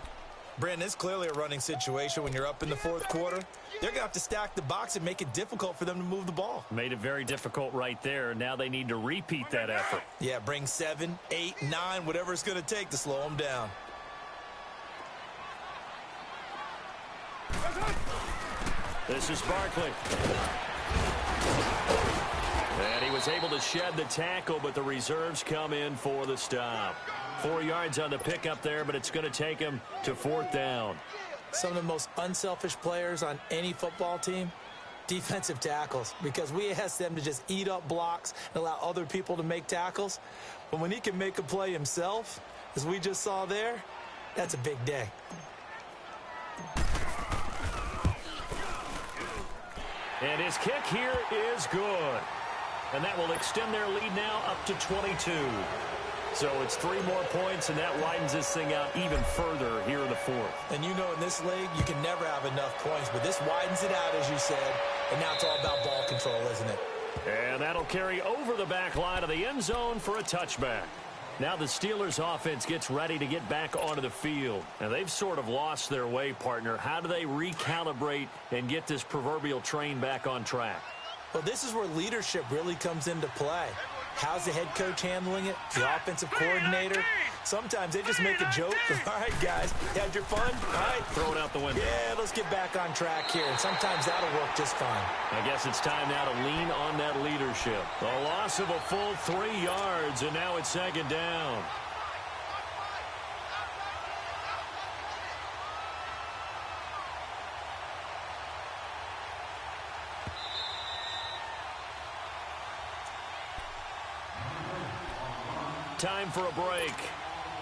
Brandon, it's clearly a running situation when you're up in the 4th quarter. They're going to have to stack the box and make it difficult for them to move the ball. Made it very difficult right there. Now they need to repeat that effort. Yeah, bring 7, 8, 9, whatever it's going to take to slow them down. This is Barkley. And he was able to shed the tackle, but the reserves come in for the stop. 4 yards on the pickup there, but it's going to take him to 4th down. Some of the most unselfish players on any football team, defensive tackles, because we ask them to just eat up blocks and allow other people to make tackles. But when he can make a play himself, as we just saw there, that's a big day. And his kick here is good. And that will extend their lead now up to 22. So it's 3 more points, and that widens this thing out even further here in the 4th. And you know in this league, you can never have enough points, but this widens it out, as you said, and now it's all about ball control, isn't it? And that'll carry over the back line of the end zone for a touchback. Now the Steelers offense gets ready to get back onto the field. And they've sort of lost their way, partner. How do they recalibrate and get this proverbial train back on track? Well, this is where leadership really comes into play. How's the head coach handling it? The offensive coordinator? Sometimes they just make a joke. All right, guys, you had your fun? All right. Throw it out the window. Yeah, let's get back on track here. And sometimes that'll work just fine. I guess it's time now to lean on that leadership. A loss of a full 3 yards, and now it's 2nd down. Time for a break.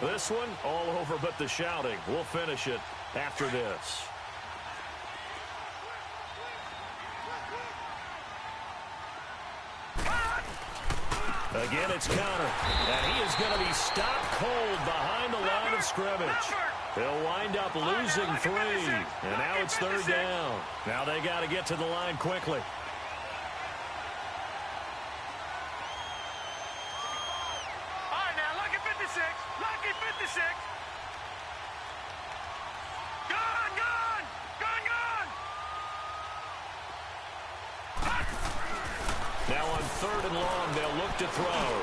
This one, all over but the shouting. We'll finish it after this. Again, it's counter. And he is going to be stopped cold behind the line of scrimmage. He'll wind up losing 3. And now it's 3rd down. Now they got to get to the line quickly. Lucky 56. Gone. Now on 3rd and long, they'll look to throw.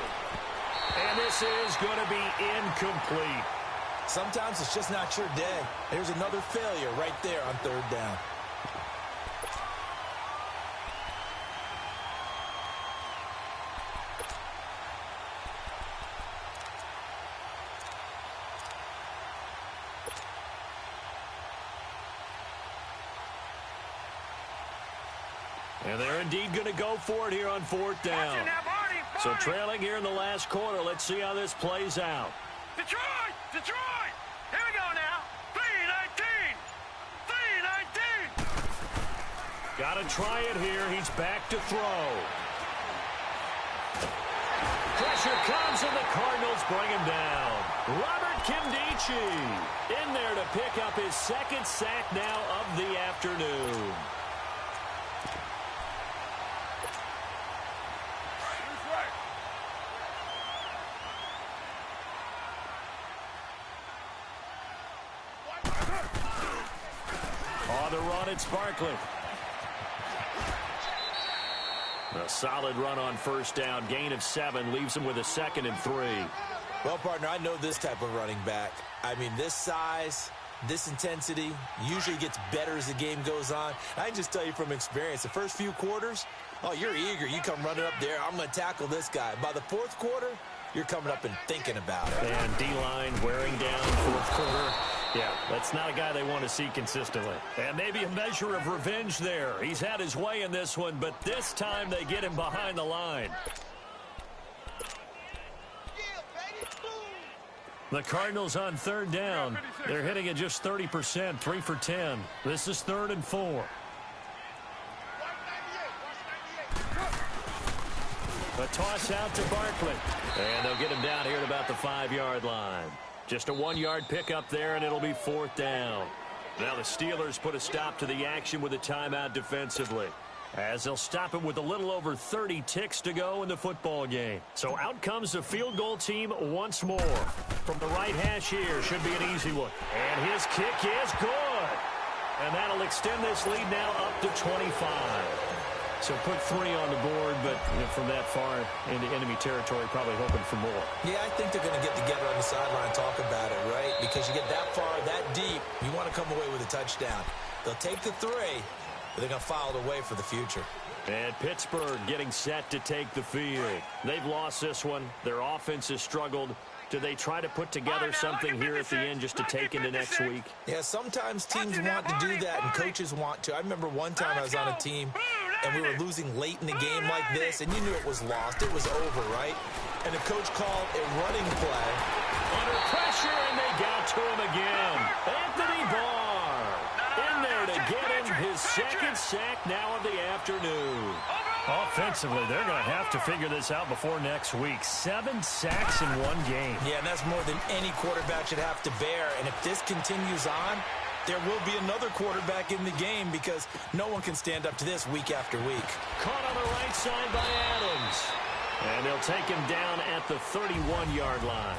And this is going to be incomplete. Sometimes it's just not your day. There's another failure right there on 3rd down. And they're indeed going to go for it here on 4th down. So trailing here in the last quarter. Let's see how this plays out. Detroit! Here we go now. 3-19. Got to try it here. He's back to throw. Pressure comes, and the Cardinals bring him down. Robert Kimdichie in there to pick up his 2nd sack now of the afternoon. On the run, it's Barkley. A solid run on 1st down. Gain of 7 leaves him with a 2nd and 3. Well, partner, I know this type of running back. I mean, this size, this intensity usually gets better as the game goes on. I can just tell you from experience, the first few quarters, oh, you're eager. You come running up there. I'm going to tackle this guy. By the fourth quarter, you're coming up and thinking about it. And D-line wearing down fourth quarter. Yeah, that's not a guy they want to see consistently. And maybe a measure of revenge there. He's had his way in this one, but this time they get him behind the line. The Cardinals on third down. They're hitting at just 30%, 3 for 10. This is 3rd and 4. A toss out to Barkley. And they'll get him down here at about the 5-yard line. Just a 1-yard pickup there, and it'll be 4th down. Now the Steelers put a stop to the action with a timeout defensively, as they'll stop it with a little over 30 ticks to go in the football game. So out comes the field goal team once more. From the right hash here, should be an easy one. And his kick is good. And that'll extend this lead now up to 25. So put 3 on the board, but from that far into enemy territory, probably hoping for more. Yeah, I think they're going to get together on the sideline and talk about it, right? Because you get that far, that deep, you want to come away with a touchdown. They'll take the 3, but they're going to file it away for the future. And Pittsburgh getting set to take the field. They've lost this one. Their offense has struggled. Do they try to put together something here at the end just to take into next week? Yeah, sometimes teams want to do that and coaches want to. I remember one time I was on a team and we were losing late in the game like this, and you knew it was lost. It was over, right? And the coach called a running play. Under pressure, and they got to him again. Anthony Barr in there to get him his second sack now of the afternoon. Offensively, they're going to have to figure this out before next week. 7 sacks in one game. Yeah, and that's more than any quarterback should have to bear. And if this continues on, there will be another quarterback in the game because no one can stand up to this week after week. Caught on the right side by Adams. And they'll take him down at the 31-yard line.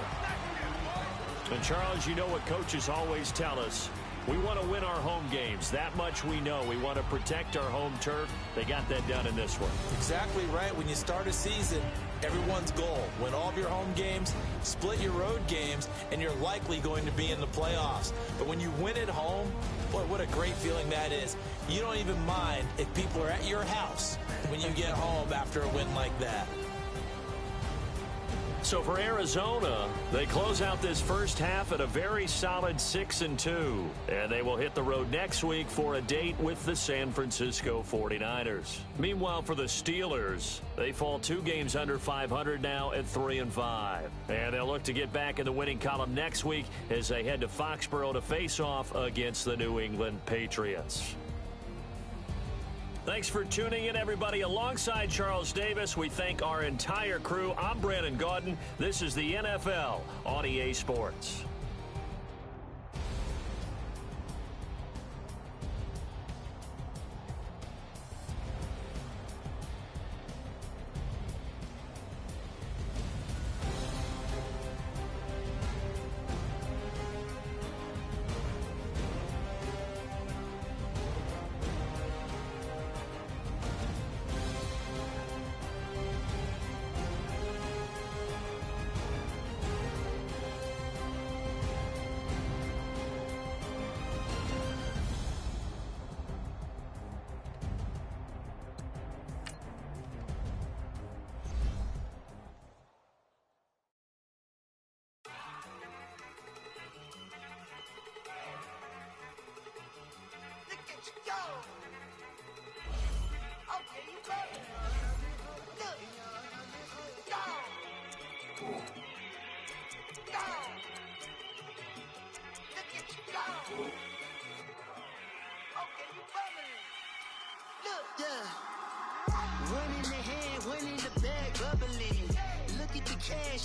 And, Charles, you know what coaches always tell us. We want to win our home games. That much we know. We want to protect our home turf. They got that done in this one. Exactly right. When you start a season, everyone's goal, win all of your home games, split your road games, and you're likely going to be in the playoffs. But when you win at home, boy, what a great feeling that is. You don't even mind if people are at your house when you get home after a win like that. So for Arizona, they close out this first half at a very solid 6-2. And they will hit the road next week for a date with the San Francisco 49ers. Meanwhile, for the Steelers, they fall 2 games under 500 now at 3-5. And they'll look to get back in the winning column next week as they head to Foxborough to face off against the New England Patriots. Thanks for tuning in, everybody. Alongside Charles Davis, we thank our entire crew. I'm Brandon Gaudin. This is the NFL on EA Sports.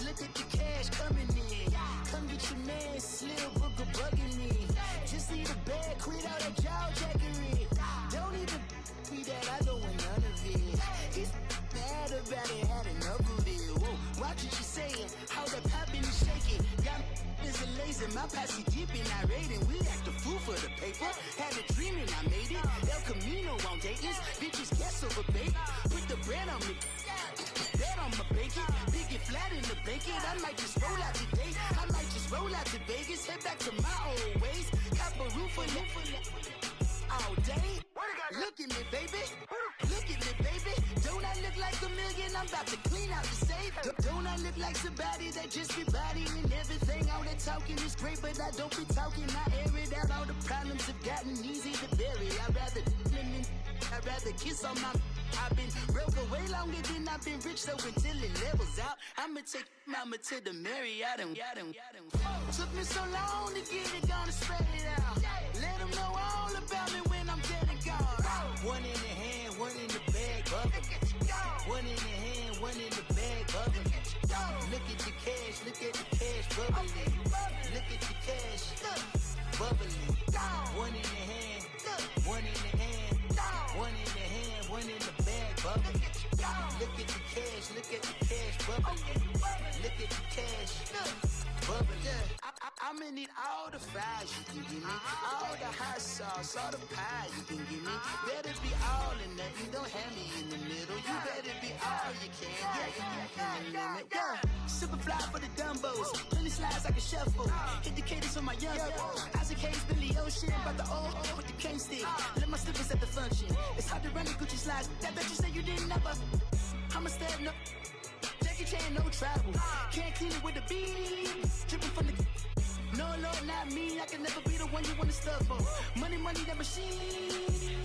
Look at the cash coming in. Come get your man, Slim Booker bugging me. Just need a bag, quit all that jaw jackery. Don't even be that, I don't want none of it. It's bad about it, had enough of it. Whoa, watch what you saying, how that poppin' and shaking. Got is a laser, my posse dipping, I raiding. We act a fool for the paper. Had a dream and I made it. El Camino on Dayton's, bitches guess over bait. Put the bread on me. Bet I'ma bake it. Big it flat in the blanket. I might just roll out today. I might just roll out to Vegas. Head back to my old ways. Have a roof for all day. Look at me, baby. Look at me, baby. Don't I look like a million? I'm about to clean out the safe. Don't I look like somebody that just be bodying everything? All that talking is great, but I don't be talking. I air it out. All the problems have gotten easy to bury. I'd rather kiss on my. I've been broke way longer than I've been rich, so until it levels out, I'ma take mama to the Marriott and took me so long to get it, gonna spread it out. Let them know all about me when I'm dead and gone. One in the hand, one in the bag, bubbling. One in the hand, one in the bag, bubbling. Look at the cash, look at the cash, bubbling. Look at the cash, bubbling. One in the hand, one in the hand, one in the hand, one in the bag, bubbling. Look at the cash, look at the cash, bubbling. Look at the cash, bubbling. I'ma need all the fries you can give me, all the hot sauce, all the pie you can give me. Better be all in nothing, don't have me in the middle. You better be all you can. Yeah. Super fly for the Dumbos, plenty slides I can shuffle. Hit the cadence on my young. Isaac Hayes, Billy Ocean, about the old with the cane stick. Let my slippers at the function. It's hard to run the Gucci slides. That bet you say you didn't never. I'ma step no. Jackie Chan, no travel. Can't clean it with the beat. Dripping from the. No, Lord, not me. I can never be the one you wanna stuff for. Money, that machine.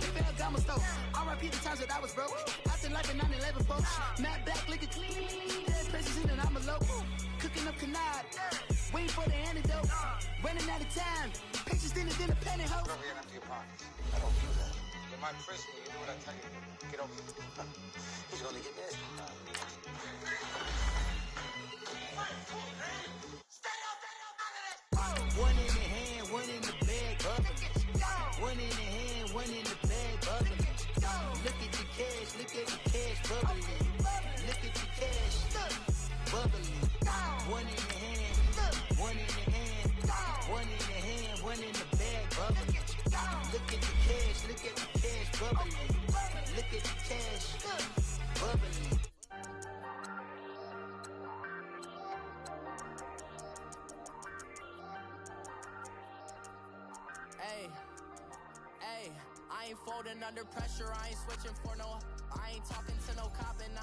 They fell down my stove. R.I.P. the times that I was broke. After life in 9/11, folks. Matte black, liquor clean. Dead presents in and I'm a local. Cooking up canard. Waiting for the antidote. Running out of time. Patience thinner than a penny hoe. Over here and empty your pockets. I don't do that. You're my prisoner. You do what I tell you. Get over here. He's gonna get this. One in the hand, one in the bag, bubbling. One in the hand, one in the bag, bubbling. Look at the cash, look at the cash, bubbling. Look at the cash, bubbling. One in the hand, one in the hand, one in the hand, one in the bag, bubbling. Look at the cash, look at the cash, bubbling. Look at the cash, bubbling. Hey, I ain't folding under pressure, I ain't switching for no. I ain't talking to no cop and